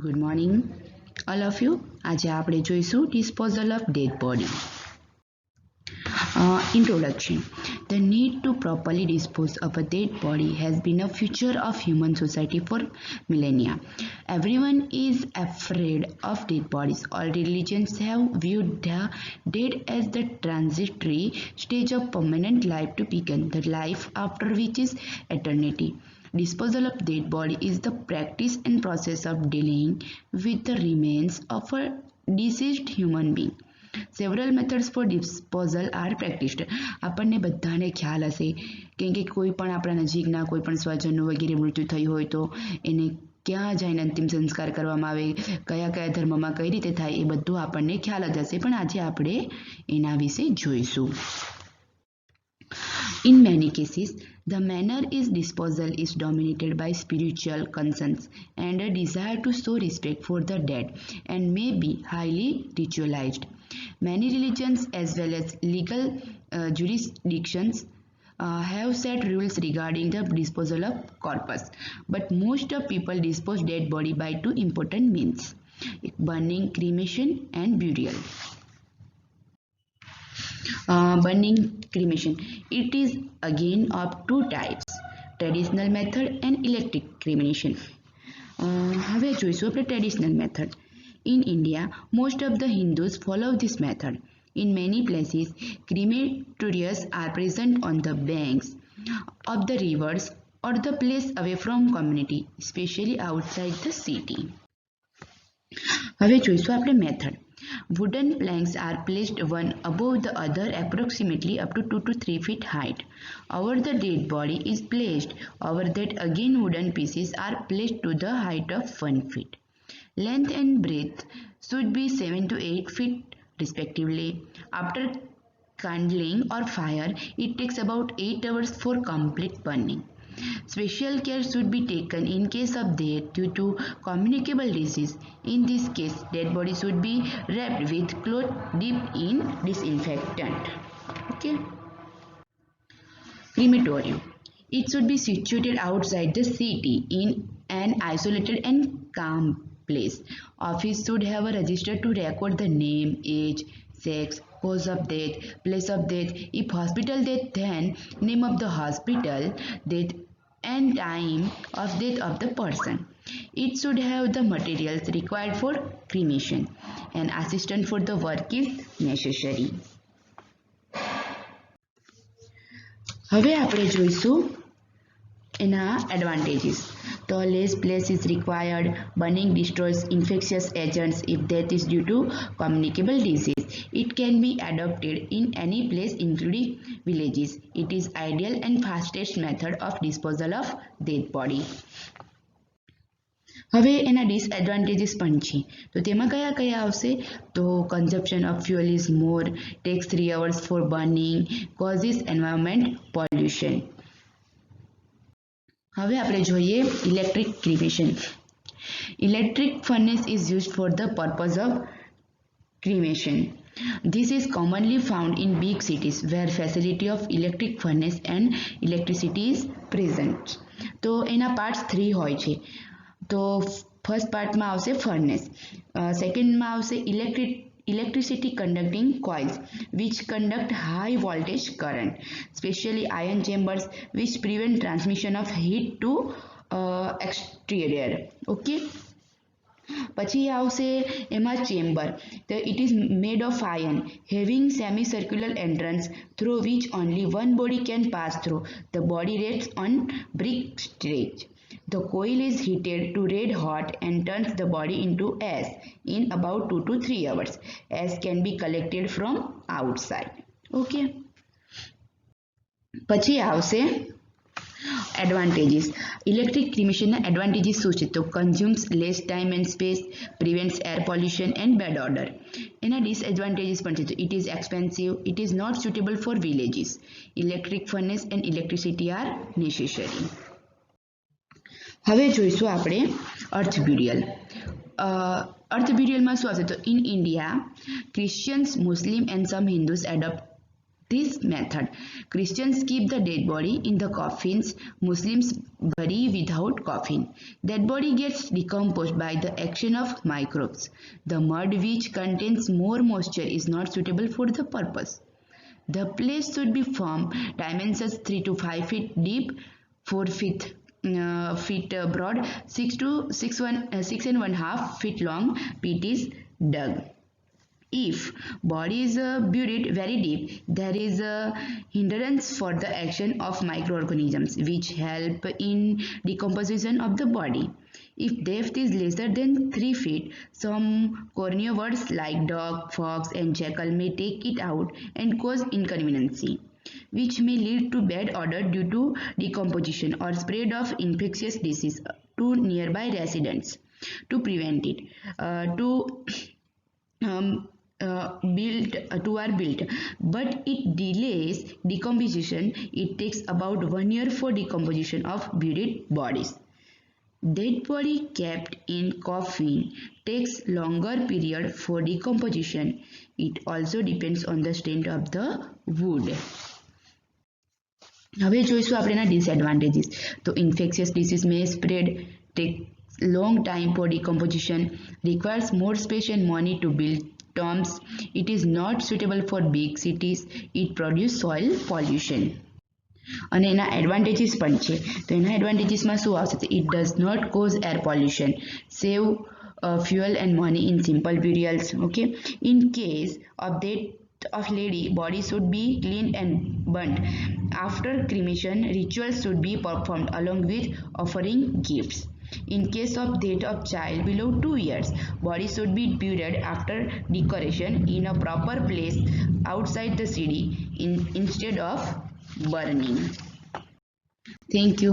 Good morning, all of you. આજે આપણે જોઈશું disposal of dead body. Introduction. The need to properly dispose of a dead body has been a feature of human society for millennia. Everyone is afraid of dead bodies. All religions have viewed the dead as the transitory stage of permanent life to begin, the life after which is eternity. Disposal of dead body is the practice and process of dealing with the remains of a deceased human being. Several methods for disposal are practiced. આપણને બધાને ખ્યાલ હશે કેમ કે કોઈ પણ આપણા નજીકના કોઈ પણ સ્વજનનું વગેરે મૃત્યુ થયું હોય તો એને ક્યાં જઈને અંતિમ સંસ્કાર કરવામાં આવે, કયા કયા ધર્મમાં કઈ રીતે થાય એ બધું આપણને ખ્યાલ જ હશે. પણ આજે આપણે એના વિશે જોઈશું. In many cases, the manner is disposal is dominated by spiritual concerns and a desire to show respect for the dead and may be highly ritualized. Many religions as well as legal jurisdictions have set rules regarding the disposal of corpus, but most of people dispose dead body by two important means: burning, cremation and burial. Burning, cremation. It is again of two types: traditional method and electric cremation. હવે જોઈશું આપણે traditional method. In India, most of the Hindus follow this method. In many places, crematories are present on the banks of the rivers or the place away from community, especially outside the city. હવે જોઈશું આપણે method. Wooden planks are placed one above the other approximately up to 2 to 3 feet height. Over the dead body is placed. Over that again wooden pieces are placed to the height of 1 feet. Length and breadth should be 7 to 8 feet respectively. After kindling or fire, it takes about 8 hours for complete burning. Special care should be taken in case of death due to communicable disease. In this case, dead body should be wrapped with cloth dipped in disinfectant. Okay. Crematorium. It should be situated outside the city in an isolated and calm place. Office should have a register to record the name, age, sex, cause of death, place of death. If hospital death, then name of the hospital, death and time of death of the person. It should have the materials required for cremation. An assistant for the work is necessary. હવે આપણે જોઈશું એના advantages. The less place is required. Burning destroys infectious agents if death is due to communicable disease. It can be adopted in any place including villages. It is ideal and fastest method of disposal of dead body. હવે એના disadvantages પણ છે. તો તેમાં કયા કયા આવશે? તો consumption of fuel is more, takes 3 hours for burning, causes environment pollution. હવે આપણે જોઈએ electric cremation. Electric furnace is used for the purpose of cremation. This is commonly found in big cities where facility of electric furnace and electricity is present. તો એના parts 3 હોય છે. તો first પાર્ટમાં આવશે furnace, સેકન્ડમાં આવશે electricity conducting coils which conduct high voltage current, especially iron chambers which prevent transmission of heat to exterior. Okay. પછી આવશે એમાં ચેમ્બર. તો it is made of iron having semicircular entrance through which only one body can pass through. The body rests on brick stage. The coil is heated to red hot and turns the body into ash in about 2 to 3 hours. Ash can be collected from outside. Okay. પછી આવશે advantages. Electric cremation advantages શું છે? તો consumes less time and space, prevents air pollution and bad odor. એના disadvantages પણ છે. It is expensive, it is not suitable for villages. Electric furnace and electricity are necessary. હવે જોઈશું આપણે અર્થ બ્યુરિયલ. અર્થ બ્યુરિયલમાં શું આવશે? તો in India, Christians, Muslim and some Hindus adopt this method, Christians keep the dead body in the coffins, Muslims bury without coffin. Dead body gets decomposed by the action of microbes. The mud which contains more moisture is not suitable for the purpose. The place should be firm, dimensions 3 to 5 feet deep, 4 feet broad, 6 and 1/2 feet long. Pit is dug. If body is buried very deep, there is a hindrance for the action of microorganisms which help in decomposition of the body. If depth is lesser than 3 feet, some carnivores like dog, fox and jackal may take it out and cause inconvenience, which may lead to bad odor due to decomposition or spread of infectious disease to nearby residents. To prevent it, built, but it delays decomposition. It takes about 1 year for decomposition of buried bodies. Dead body kept in coffin takes longer period for decomposition. It also depends on the strength of the wood. હવે જોઈશું આપણે એના disadvantages. તો infectious disease may spread, take long time for decomposition, requires more space and money to build tombs. It is not suitable for big cities. It produces soil pollution. અને એના advantages પણ છે. તો એના એડવાન્ટેજીસમાં શું આવશે? It does not cause air pollution, save fuel and money in simple burials. Okay, in case of death of lady, body should be cleaned and burnt. After cremation, rituals should be performed along with offering gifts. In case of death of child below 2 years, body should be buried after decoration in a proper place outside the city instead of burning. Thank you.